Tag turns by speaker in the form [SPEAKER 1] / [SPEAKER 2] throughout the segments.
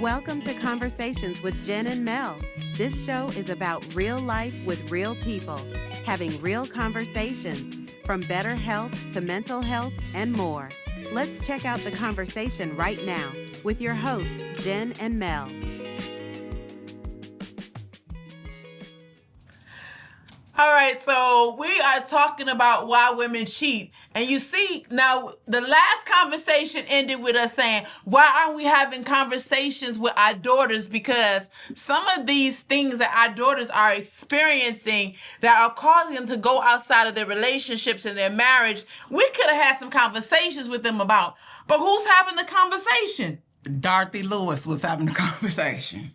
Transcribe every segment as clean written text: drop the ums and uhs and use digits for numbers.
[SPEAKER 1] Welcome to Conversations with Jen and Mel. This show is about real life with real people, having real conversations, from better health to mental health and more. Let's check out the conversation right now with your host, Jen and Mel.
[SPEAKER 2] All right, so we are talking about why women cheat. And you see, now the last conversation ended with us saying, why aren't we having conversations with our daughters? Because some of these things that our daughters are experiencing that are causing them to go outside of their relationships and their marriage, we could have had some conversations with them about. But who's having the conversation?
[SPEAKER 3] Dorothy Lewis was having the conversation.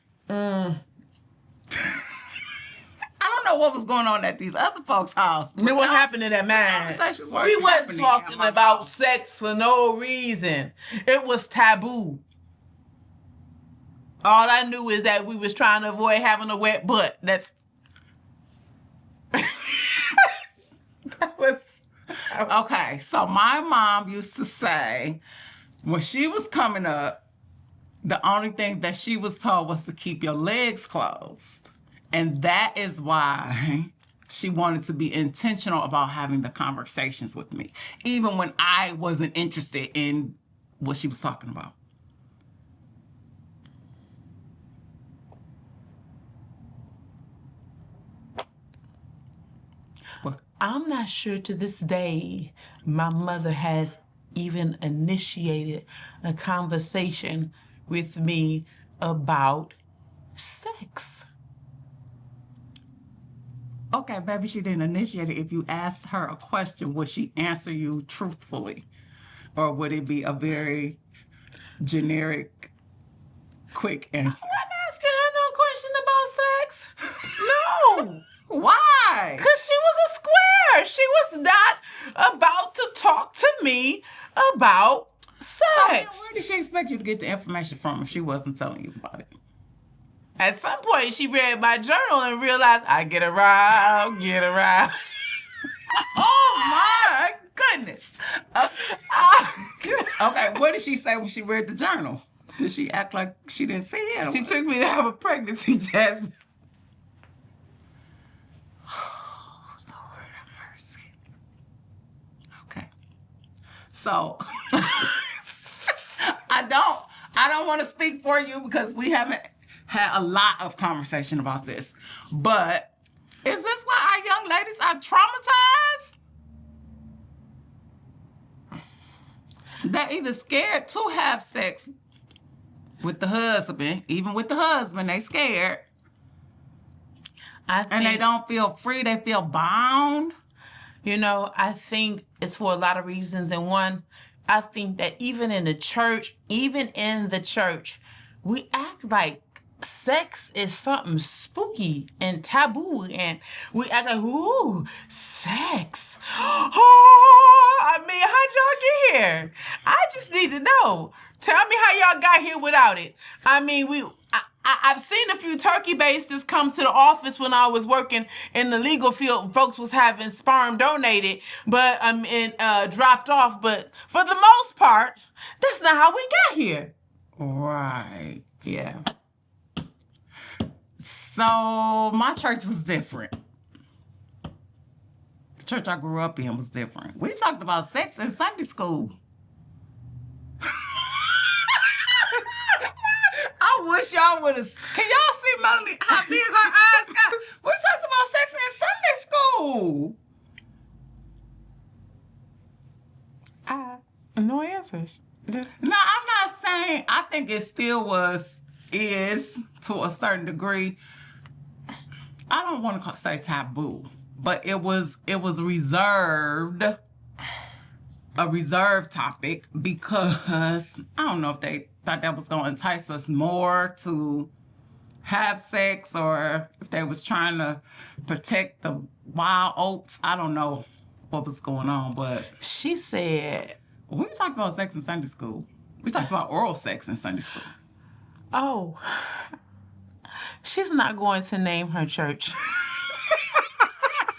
[SPEAKER 3] I don't know what was going on at these other folks' house.
[SPEAKER 2] What happened in that man? We wasn't talking about sex for no reason. It was taboo. All I knew is that we was trying to avoid having a wet butt. That's that was
[SPEAKER 3] okay. So my mom used to say, when she was coming up, the only thing that she was told was to keep your legs closed. And that is why she wanted to be intentional about having the conversations with me, even when I wasn't interested in what she was talking about.
[SPEAKER 2] What? I'm not sure to this day my mother has even initiated a conversation with me about sex.
[SPEAKER 3] Okay, baby, she didn't initiate it. If you asked her a question, would she answer you truthfully? Or would it be a very generic, quick answer?
[SPEAKER 2] I'm not asking her no question about sex. No.
[SPEAKER 3] Why?
[SPEAKER 2] Because she was a square. She was not about to talk to me about sex.
[SPEAKER 3] So, where did she expect you to get the information from if she wasn't telling you about it?
[SPEAKER 2] At some point, she read my journal and realized I get around.
[SPEAKER 3] Oh, my goodness. Okay, what did she say when she read the journal? Did she act like she didn't see it?
[SPEAKER 2] She took me to have a pregnancy test.
[SPEAKER 3] Oh, Lord have mercy. Okay. So, I don't want to speak for you because we haven't had a lot of conversation about this. But is this why our young ladies are traumatized? They're either scared to have sex with the husband, even with the husband, they scared. And they don't feel free, they feel bound.
[SPEAKER 2] You know, I think it's for a lot of reasons. And one, I think that even in the church, we act like sex is something spooky and taboo, and we act like, ooh, sex. Oh, I mean, how'd y'all get here? I just need to know. Tell me how y'all got here without it. I mean, I've seen a few turkey basters come to the office when I was working in the legal field. Folks was having sperm donated, but dropped off. But for the most part, that's not how we got here.
[SPEAKER 3] Right. Yeah. So my church was different. The church I grew up in was different. We talked about sex in Sunday school. I wish y'all would have. Can y'all see Melanie how big her eyes got? We talked about sex in Sunday school.
[SPEAKER 2] No answers.
[SPEAKER 3] No, I'm not saying. I think it still is to a certain degree. I don't want to say taboo, but it was reserved, a reserved topic because I don't know if they thought that was going to entice us more to have sex or if they was trying to protect the wild oats. I don't know what was going on, but
[SPEAKER 2] she said,
[SPEAKER 3] we talked about sex in Sunday school. We talked about oral sex in Sunday school.
[SPEAKER 2] Oh, she's not going to name her church.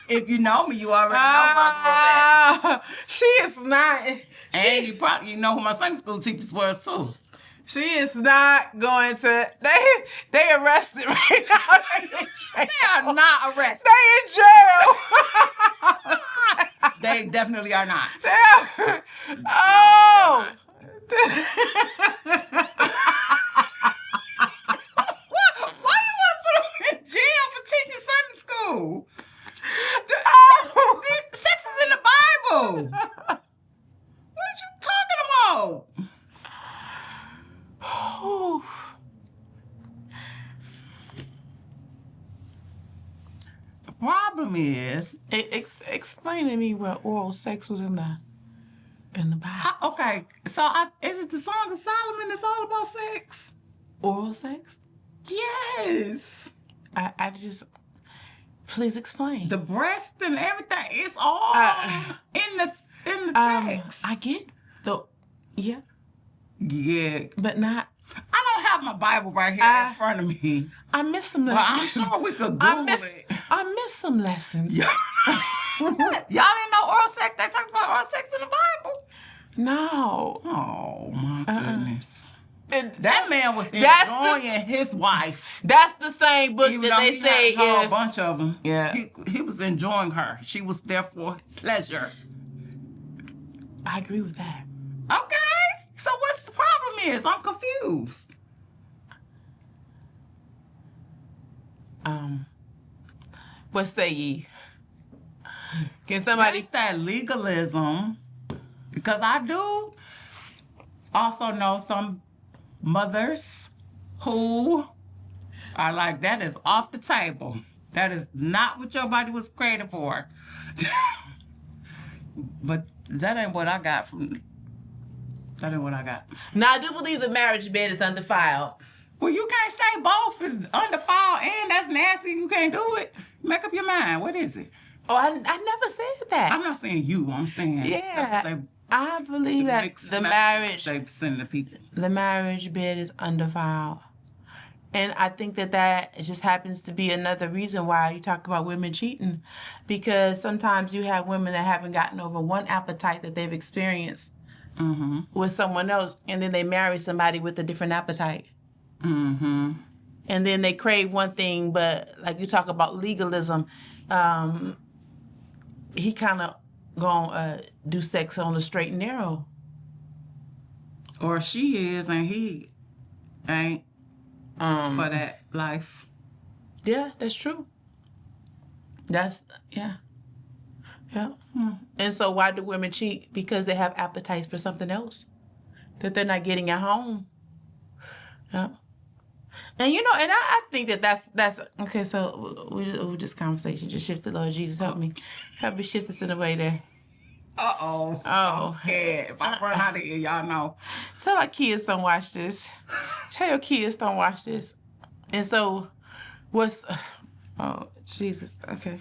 [SPEAKER 3] If you know me, you already know where I grew up at.
[SPEAKER 2] She is not.
[SPEAKER 3] And you know who my Sunday school teachers was too.
[SPEAKER 2] She is not going to. They arrested right now.
[SPEAKER 3] They are not arrested.
[SPEAKER 2] They in jail.
[SPEAKER 3] They definitely are not.
[SPEAKER 2] Oh.
[SPEAKER 3] Why you want to put them in jail for teaching Sunday school? Sex is in the Bible. What are you talking about? The problem is,
[SPEAKER 2] Explain to me where oral sex was in the Bible.
[SPEAKER 3] okay, so is it the Song of Solomon that's all about sex?
[SPEAKER 2] Oral sex?
[SPEAKER 3] Yes.
[SPEAKER 2] I just, please explain.
[SPEAKER 3] The breast and everything, it's all in the text.
[SPEAKER 2] I get yeah,
[SPEAKER 3] but
[SPEAKER 2] not.
[SPEAKER 3] I don't have my Bible right here in front of me.
[SPEAKER 2] I missed some
[SPEAKER 3] Well,
[SPEAKER 2] lessons.
[SPEAKER 3] I'm sure we could Google it.
[SPEAKER 2] I missed some lessons.
[SPEAKER 3] Y'all didn't know oral sex? They talked about oral sex in the Bible?
[SPEAKER 2] No.
[SPEAKER 3] Oh, my goodness.
[SPEAKER 2] And
[SPEAKER 3] That man was enjoying his wife.
[SPEAKER 2] That's the same book
[SPEAKER 3] Even
[SPEAKER 2] that
[SPEAKER 3] though
[SPEAKER 2] they
[SPEAKER 3] he
[SPEAKER 2] say
[SPEAKER 3] had a whole bunch of them.
[SPEAKER 2] Yeah.
[SPEAKER 3] He was enjoying her. She was there for pleasure.
[SPEAKER 2] I agree with that.
[SPEAKER 3] Okay. So what's the problem is? I'm confused.
[SPEAKER 2] What say ye? Can somebody...
[SPEAKER 3] It's that legalism, because I do also know some mothers who are like, that is off the table. That is not what your body was created for. But that ain't what I got from... That ain't what I got.
[SPEAKER 2] Now, I do believe the marriage bed is undefiled.
[SPEAKER 3] Well, you can't say both is undefiled and that's nasty. You can't do it. Make up your mind. What is it?
[SPEAKER 2] Oh, I never said that.
[SPEAKER 3] I'm not saying you. I'm saying
[SPEAKER 2] I believe that the marriage
[SPEAKER 3] they send the people.
[SPEAKER 2] The marriage bed is undefiled. And I think that just happens to be another reason why you talk about women cheating. Because sometimes you have women that haven't gotten over one appetite that they've experienced with someone else, and then they marry somebody with a different appetite. And then they crave one thing, but like you talk about legalism, he kind of gonna do sex on the straight and narrow.
[SPEAKER 3] Or she is, and he ain't for that life.
[SPEAKER 2] Yeah, that's true. Yeah. And so why do women cheat? Because they have appetites for something else that they're not getting at home. Yeah. And and I think that's okay. So we this conversation just shifted. Lord Jesus, help me shift this in a way there.
[SPEAKER 3] Oh, I'm scared. If I run out of here, y'all know.
[SPEAKER 2] Tell our kids don't watch this. Tell your kids don't watch this. And so, oh Jesus, okay,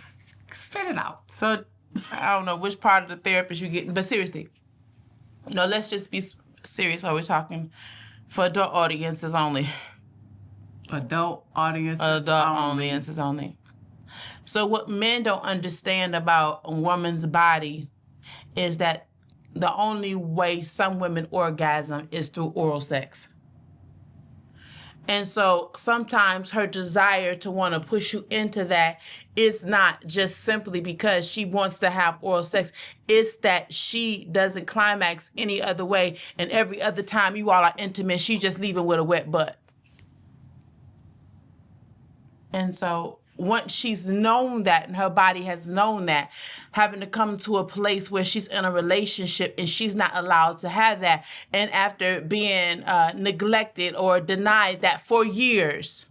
[SPEAKER 3] spit it out.
[SPEAKER 2] So I don't know which part of the therapist you're getting, but seriously, let's just be serious. Are we talking for adult audiences only?
[SPEAKER 3] Adult audiences
[SPEAKER 2] only. So what men don't understand about a woman's body is that the only way some women orgasm is through oral sex. And so sometimes her desire to want to push you into that is not just simply because she wants to have oral sex. It's that she doesn't climax any other way. And every other time you all are intimate, she's just leaving with a wet butt. And so once she's known that and her body has known that, having to come to a place where she's in a relationship and she's not allowed to have that, and after being neglected or denied that for years,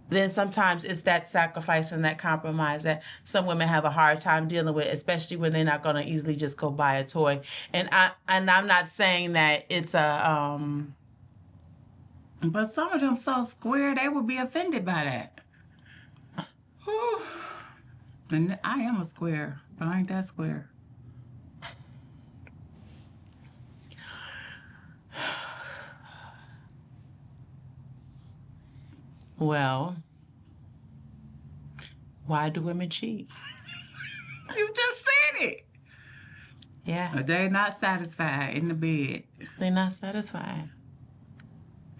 [SPEAKER 2] then sometimes it's that sacrifice and that compromise that some women have a hard time dealing with, especially when they're not going to easily just go buy a toy. And I'm not saying that it's a...
[SPEAKER 3] But some of them so square, they would be offended by that. Whew. Then I am a square, but I ain't that square.
[SPEAKER 2] Well, why do women cheat?
[SPEAKER 3] You just said it.
[SPEAKER 2] Yeah.
[SPEAKER 3] They're not satisfied in the bed.
[SPEAKER 2] They're not satisfied.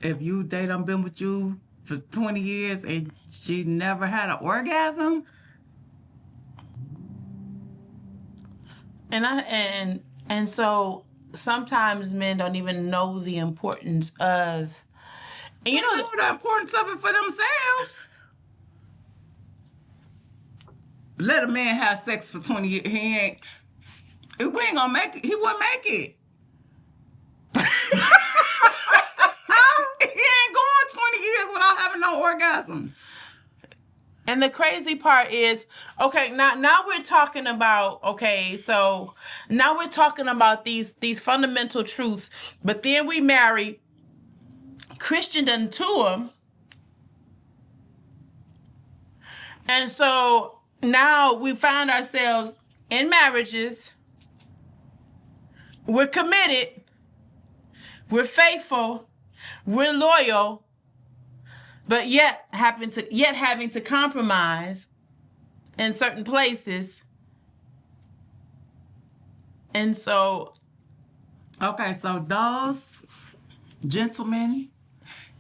[SPEAKER 3] If you they done been with you for 20 years and she never had an orgasm,
[SPEAKER 2] And so sometimes men don't even know the importance of, and
[SPEAKER 3] you know the importance of it for themselves. Let a man have sex for 20 years. We ain't gonna make it. He wouldn't make it. He ain't going 20 years without having no orgasm.
[SPEAKER 2] And the crazy part is, okay, now we're talking about, okay, so now we're talking about these fundamental truths, but then we marry Christian unto them. And so now we find ourselves in marriages. We're committed. We're faithful. We're loyal. But yet having to compromise in certain places. And so,
[SPEAKER 3] okay, so those gentlemen,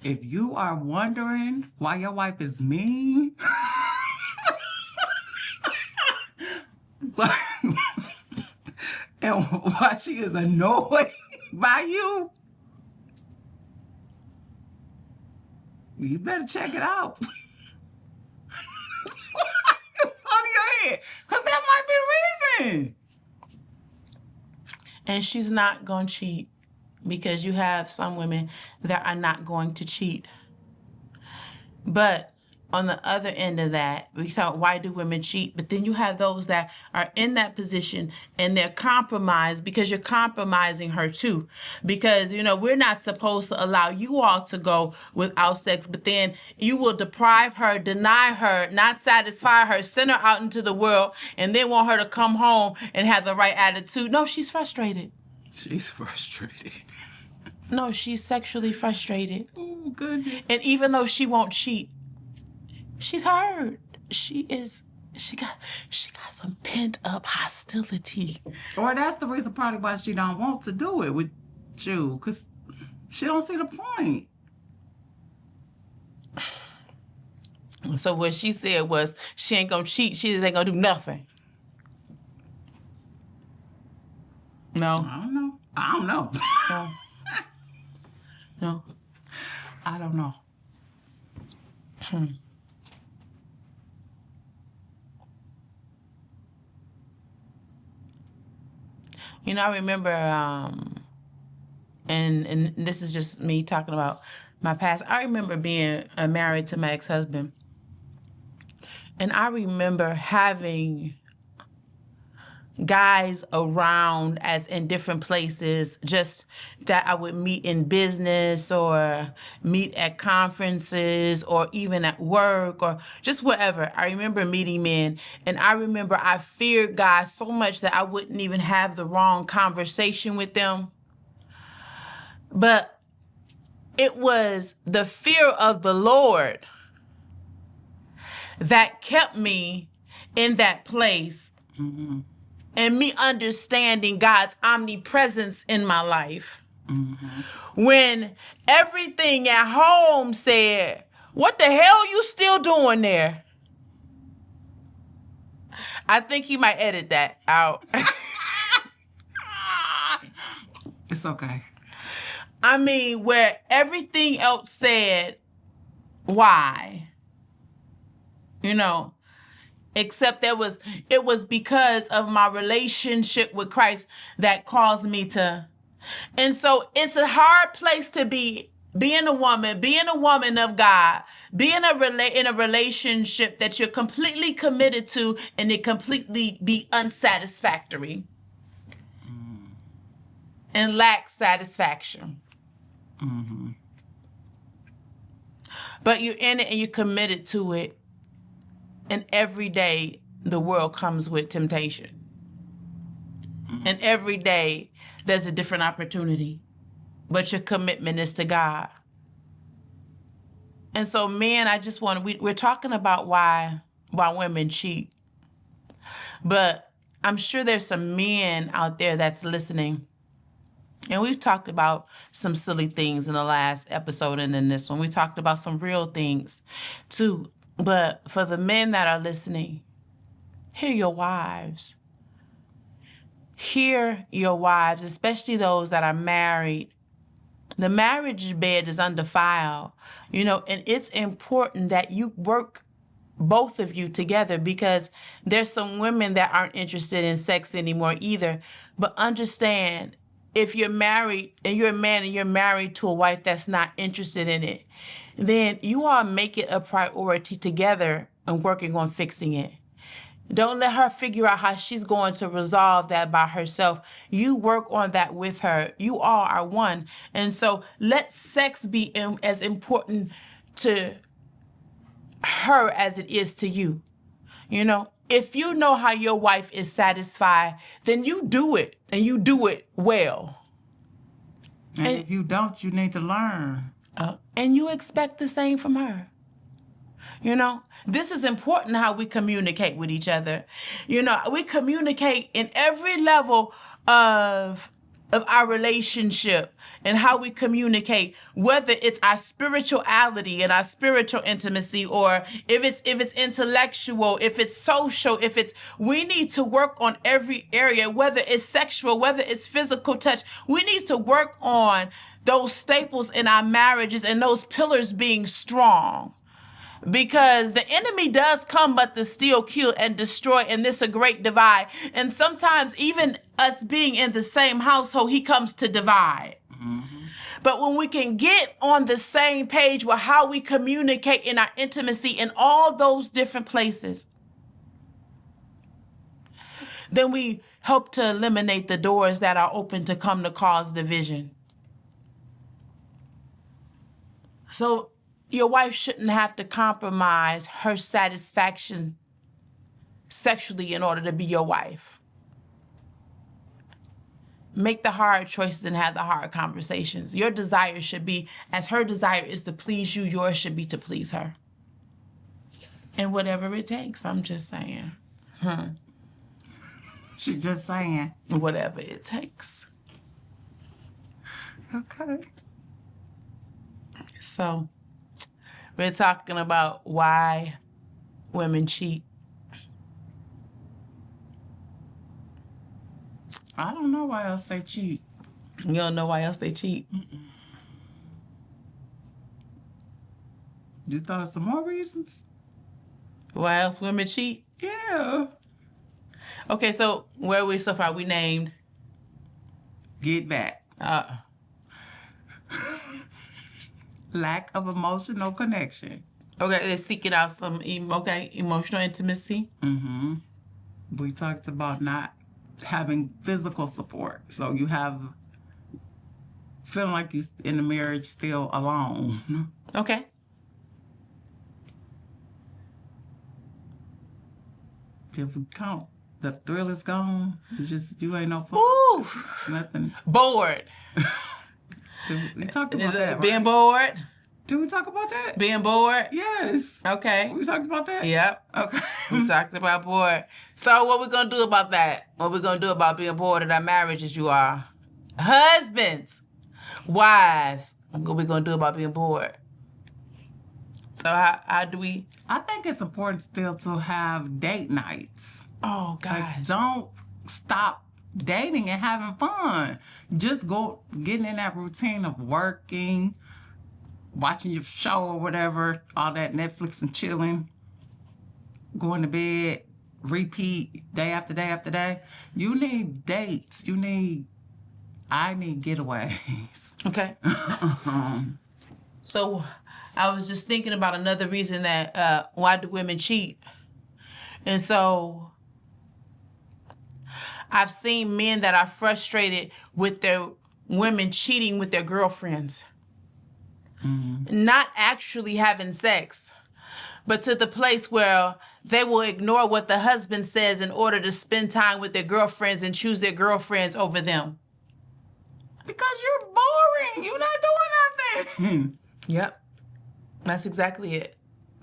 [SPEAKER 3] if you are wondering why your wife is mean, and why she is annoyed by you, you better check it out. On your head, because that might be the reason.
[SPEAKER 2] and she's not going to cheat, because you have some women that are not going to cheat. But on the other end of that, we talk, why do women cheat? But then you have those that are in that position and they're compromised, because you're compromising her too. Because, we're not supposed to allow you all to go without sex, but then you will deprive her, deny her, not satisfy her, send her out into the world, and then want her to come home and have the right attitude. No, she's frustrated.
[SPEAKER 3] She's frustrated.
[SPEAKER 2] No, she's sexually frustrated.
[SPEAKER 3] Oh, goodness.
[SPEAKER 2] And even though she won't cheat, she's hurt. She got some pent up hostility.
[SPEAKER 3] Or that's the reason probably why she don't want to do it with you, because she don't see the point.
[SPEAKER 2] So what she said was she ain't gonna cheat. She just ain't gonna do nothing. No.
[SPEAKER 3] I don't know.
[SPEAKER 2] No. No.
[SPEAKER 3] I don't know.
[SPEAKER 2] I remember, and this is just me talking about my past. I remember being married to my ex-husband. And I remember having guys around as in different places, just that I would meet in business or meet at conferences or even at work or just wherever. I remember meeting men, and I remember I feared God so much that I wouldn't even have the wrong conversation with them. But it was the fear of the Lord that kept me in that place. Mm-hmm. And me understanding God's omnipresence in my life. Mm-hmm. When everything at home said, what the hell you still doing there? I think he might edit that out.
[SPEAKER 3] It's okay.
[SPEAKER 2] I mean, where everything else said, why? Except it was because of my relationship with Christ that caused me to. And so it's a hard place to be, being a woman of God, being in a relationship that you're completely committed to and it completely be unsatisfactory and lack satisfaction. Mm-hmm. But you're in it and you're committed to it. And every day, the world comes with temptation. Mm-hmm. And every day, there's a different opportunity. But your commitment is to God. And so, men, we're talking about why women cheat. But I'm sure there's some men out there that's listening. And we've talked about some silly things in the last episode and in this one. We talked about some real things too. But for the men that are listening, hear your wives. Hear your wives, especially those that are married. The marriage bed is undefiled, and it's important that you work both of you together, because there's some women that aren't interested in sex anymore either. But understand, if you're married and you're a man and you're married to a wife that's not interested in it, then you all make it a priority together and working on fixing it. Don't let her figure out how she's going to resolve that by herself. You work on that with her. You all are one. And so let sex be as important to her as it is to you. If you know how your wife is satisfied, then you do it, and you do it well.
[SPEAKER 3] And if you don't, you need to learn.
[SPEAKER 2] And you expect the same from her. This is important, how we communicate with each other. We communicate in every level of our relationship, and how we communicate, whether it's our spirituality and our spiritual intimacy, or if it's intellectual, if it's social, we need to work on every area, whether it's sexual, whether it's physical touch. We need to work on those staples in our marriages and those pillars being strong. Because the enemy does come but to steal, kill, and destroy, and this is a great divide. And sometimes even us being in the same household, he comes to divide. Mm-hmm. But when we can get on the same page with how we communicate in our intimacy in all those different places, then we help to eliminate the doors that are open to come to cause division. So your wife shouldn't have to compromise her satisfaction sexually in order to be your wife. Make the hard choices and have the hard conversations. Your desire should be, as her desire is to please you, yours should be to please her. And whatever it takes, I'm just saying.
[SPEAKER 3] She's just saying.
[SPEAKER 2] Whatever it takes.
[SPEAKER 3] Okay.
[SPEAKER 2] So, we're talking about why women cheat.
[SPEAKER 3] I don't know why else they cheat.
[SPEAKER 2] You don't know why else they cheat?
[SPEAKER 3] Mm-mm. You thought of some more reasons?
[SPEAKER 2] Why else women cheat?
[SPEAKER 3] Yeah.
[SPEAKER 2] Okay, so where are we so far? We named...
[SPEAKER 3] Get back. Lack of emotional connection.
[SPEAKER 2] Okay, they're seeking out some emotional intimacy.
[SPEAKER 3] Mm-hmm. We talked about not having physical support. So you have feeling like you're in the marriage still alone.
[SPEAKER 2] Okay.
[SPEAKER 3] If we count, the thrill is gone. You ain't no fun.
[SPEAKER 2] Ooh.
[SPEAKER 3] Nothing.
[SPEAKER 2] Bored.
[SPEAKER 3] We talked about that,
[SPEAKER 2] Being
[SPEAKER 3] right?
[SPEAKER 2] bored?
[SPEAKER 3] Did we talk about that?
[SPEAKER 2] Being bored?
[SPEAKER 3] Yes.
[SPEAKER 2] Okay.
[SPEAKER 3] We talked about that?
[SPEAKER 2] Yep.
[SPEAKER 3] Okay.
[SPEAKER 2] We talked about bored. So what we going to do about that? What we going to do about being bored in our marriages, you are? Husbands, wives, what we going to do about being bored? So how do we...
[SPEAKER 3] I think it's important still to have date nights.
[SPEAKER 2] Oh, God.
[SPEAKER 3] Like, don't stop dating and having fun. Just getting in that routine of working, watching your show or whatever, all that Netflix and chilling, going to bed, repeat day after day after day. You need dates. I need getaways.
[SPEAKER 2] Okay. So I was just thinking about another reason that why do women cheat? And so I've seen men that are frustrated with their women cheating with their girlfriends. Mm-hmm. Not actually having sex, but to the place where they will ignore what the husband says in order to spend time with their girlfriends and choose their girlfriends over them.
[SPEAKER 3] Because you're boring. You're not doing nothing.
[SPEAKER 2] Yep. That's exactly it.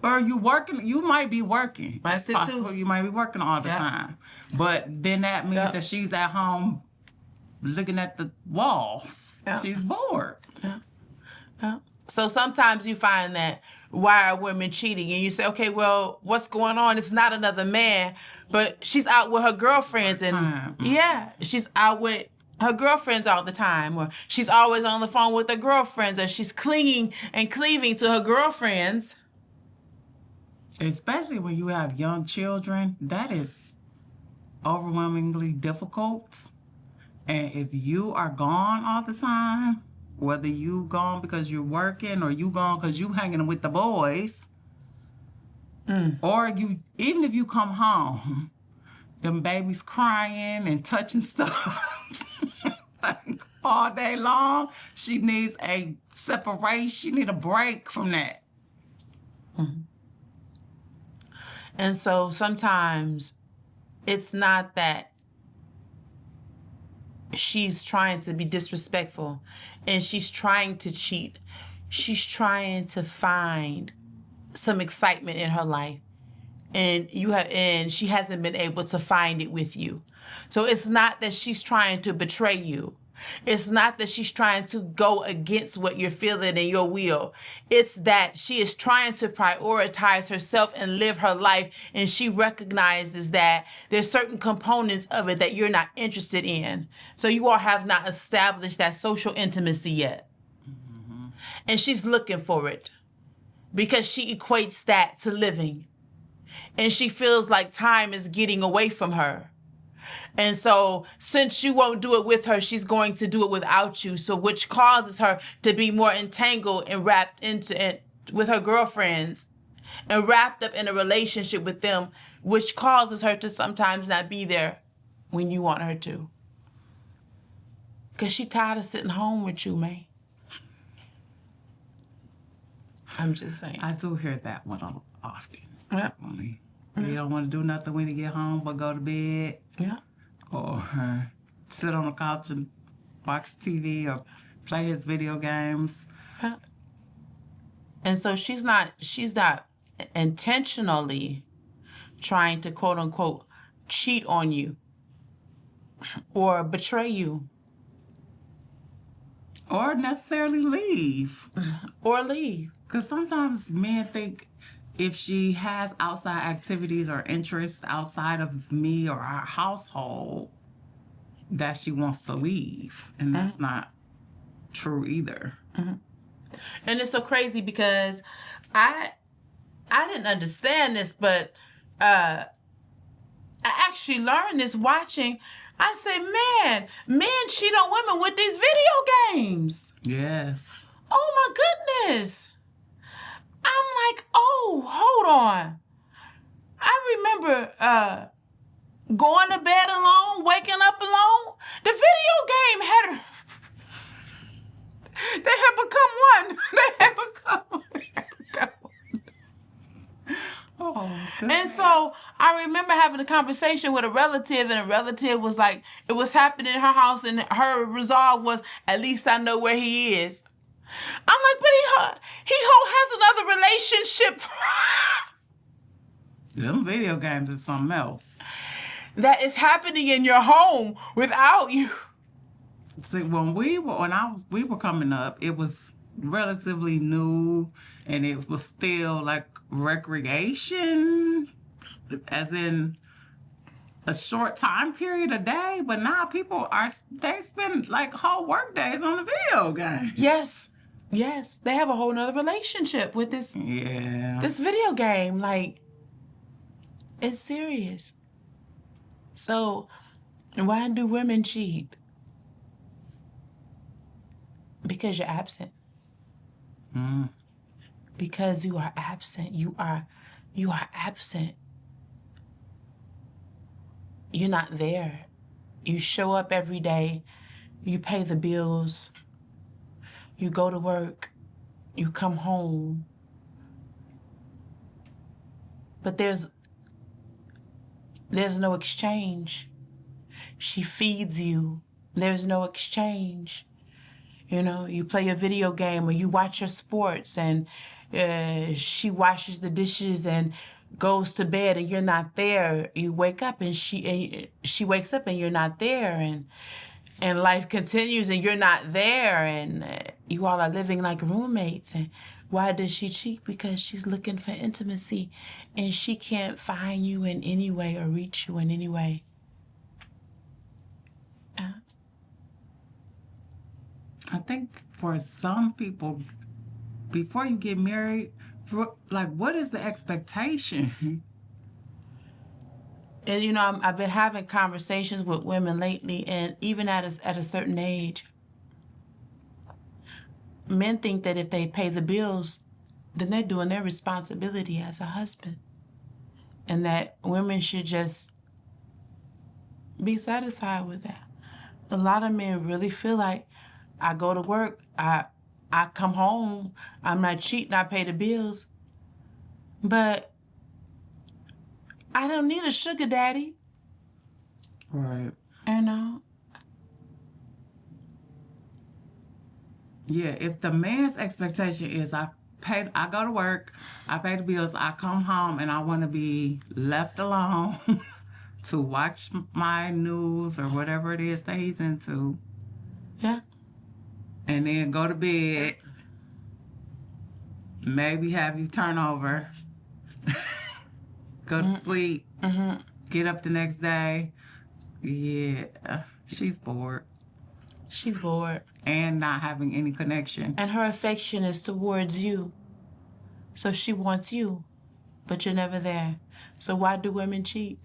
[SPEAKER 3] Or you working, you might be working.
[SPEAKER 2] That's it, too.
[SPEAKER 3] Possible you might be working all the
[SPEAKER 2] Yep.
[SPEAKER 3] time. But then that means
[SPEAKER 2] Yep.
[SPEAKER 3] that she's at home looking at the walls.
[SPEAKER 2] Yep.
[SPEAKER 3] She's bored.
[SPEAKER 2] Yeah. So sometimes you find that, why are women cheating? And you say, okay, well, what's going on? It's not another man, but she's out with her girlfriends, and yeah, she's out with her girlfriends all the time, or she's always on the phone with her girlfriends, or she's clinging and cleaving to her girlfriends.
[SPEAKER 3] Especially when you have young children, that is overwhelmingly difficult. And if you are gone all the time, whether you gone because you're working or you gone because you hanging with the boys, or you, even if you come home, them babies crying and touching stuff like all day long, she needs a separation. She need a break from that.
[SPEAKER 2] And so sometimes it's not that she's trying to be disrespectful and she's trying to cheat. She's trying to find some excitement in her life. And she hasn't been able to find it with you. So it's not that she's trying to betray you. It's not that she's trying to go against what you're feeling and your will. It's that she is trying to prioritize herself and live her life, and she recognizes that there's certain components of it that you're not interested in. So you all have not established that social intimacy yet. And she's looking for it because she equates that to living. And she feels like time is getting away from her. And so since you won't do it with her, she's going to do it without you. So which causes her to be more entangled and wrapped into it with her girlfriends and wrapped up in a relationship with them, which causes her to sometimes not be there when you want her to. Because she's tired of sitting home with you, man. I'm just saying.
[SPEAKER 3] I do hear that one often.
[SPEAKER 2] Yeah.
[SPEAKER 3] They don't want to do nothing when they get home but go to bed.
[SPEAKER 2] Yeah.
[SPEAKER 3] Or sit on the couch and watch TV or play his video games.
[SPEAKER 2] Yeah. And so she's not intentionally trying to, quote unquote, cheat on you or betray you.
[SPEAKER 3] Or necessarily leave.
[SPEAKER 2] Or leave.
[SPEAKER 3] Because sometimes men think if she has outside activities or interests outside of me or our household, that she wants to leave. And that's not true either.
[SPEAKER 2] And it's so crazy because I didn't understand this, but I actually learned this watching. I say, man, men cheat on women with these video games.
[SPEAKER 3] Yes.
[SPEAKER 2] Oh my goodness. I'm like, oh, hold on. I remember going to bed alone, waking up alone. The video game had they had become one. They had become one.
[SPEAKER 3] Oh,
[SPEAKER 2] And so I remember having a conversation with a relative, and a relative was like, it was happening in her house, and her resolve was, at least I know where he is. I'm like, but he has another relationship.
[SPEAKER 3] them video games is something else.
[SPEAKER 2] That is happening in your home without you.
[SPEAKER 3] See, when we were coming up, it was relatively new, and it was still like recreation, as in a short time period a day. But now they spend like whole work days on the video game.
[SPEAKER 2] Yes, they have a whole nother relationship with this video game. Like, it's serious. So, why do women cheat? Because you're absent. Because you are absent. You are absent. You're not there. You show up every day. You pay the bills. You go to work. You come home. But there's no exchange. She feeds you. There's no exchange. You know, you play a video game or you watch your sports, and she washes the dishes and goes to bed and you're not there. You wake up and she wakes up and you're not there, and life continues and you're not there, and you all are living like roommates. And why does she cheat? Because she's looking for intimacy and she can't find you in any way or reach you in any way.
[SPEAKER 3] I think for some people, before you get married, what is the expectation?
[SPEAKER 2] And you know, I've been having conversations with women lately, and even at a certain age, men think that if they pay the bills, then they're doing their responsibility as a husband, and that women should just be satisfied with that. A lot of men really feel like, I go to work, I come home, I'm not cheating, I pay the bills, but I don't need a sugar daddy.
[SPEAKER 3] Right.
[SPEAKER 2] You know?
[SPEAKER 3] Yeah, if the man's expectation is I go to work, I pay the bills, I come home, and I want to be left alone to watch my news or whatever it is that he's into.
[SPEAKER 2] Yeah.
[SPEAKER 3] And then go to bed, maybe have you turn over, go to sleep, get up the next day. Yeah, she's bored.
[SPEAKER 2] She's bored.
[SPEAKER 3] And not having any connection.
[SPEAKER 2] And her affection is towards you. So she wants you, but you're never there. So why do women cheat?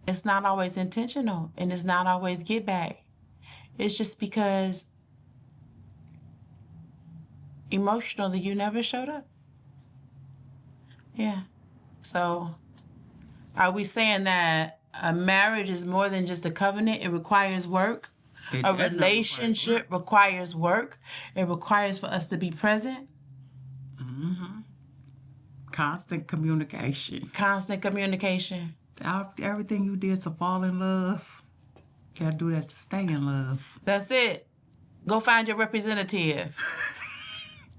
[SPEAKER 2] It's not always intentional, and it's not always get back. It's just because emotionally you never showed up. Yeah. So are we saying that a marriage is more than just a covenant? It requires work. A relationship requires work. It requires for us to be present.
[SPEAKER 3] Mm-hmm. Constant communication.
[SPEAKER 2] Constant communication.
[SPEAKER 3] Everything you did to fall in love, you gotta do that to stay in love.
[SPEAKER 2] That's it. Go find your representative.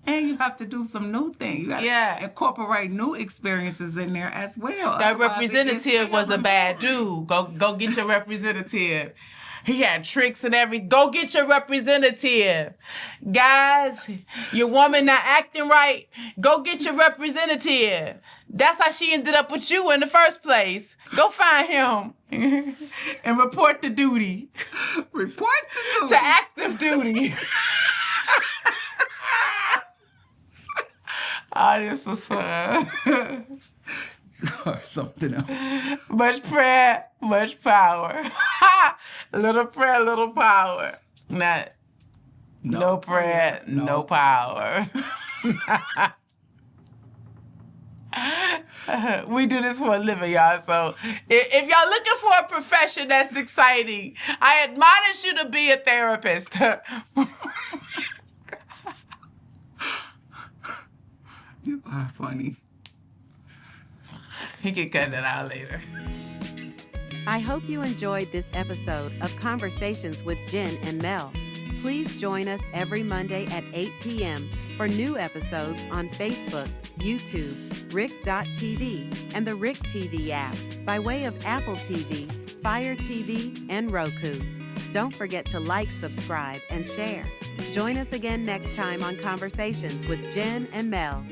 [SPEAKER 3] And you have to do some new things. You gotta incorporate new experiences in there as well.
[SPEAKER 2] That representative was a bad dude. Go get your representative. He had tricks and everything. Go get your representative. Guys, your woman not acting right. Go get your representative. That's how she ended up with you in the first place. Go find him and report to duty.
[SPEAKER 3] Report to duty.
[SPEAKER 2] To active duty. Oh, this was fun.
[SPEAKER 3] Or something else.
[SPEAKER 2] Much prayer, much power. Little prayer, little power. Not no prayer, no power. We do this for a living, y'all. So if y'all looking for a profession that's exciting, I admonish you to be a therapist.
[SPEAKER 3] You are funny.
[SPEAKER 2] He can cut that out later.
[SPEAKER 1] I hope you enjoyed this episode of Conversations with Jen and Mel. Please join us every Monday at 8 p.m. for new episodes on Facebook, YouTube, Rick.tv, and the Rick TV app by way of Apple TV, Fire TV, and Roku. Don't forget to like, subscribe, and share. Join us again next time on Conversations with Jen and Mel.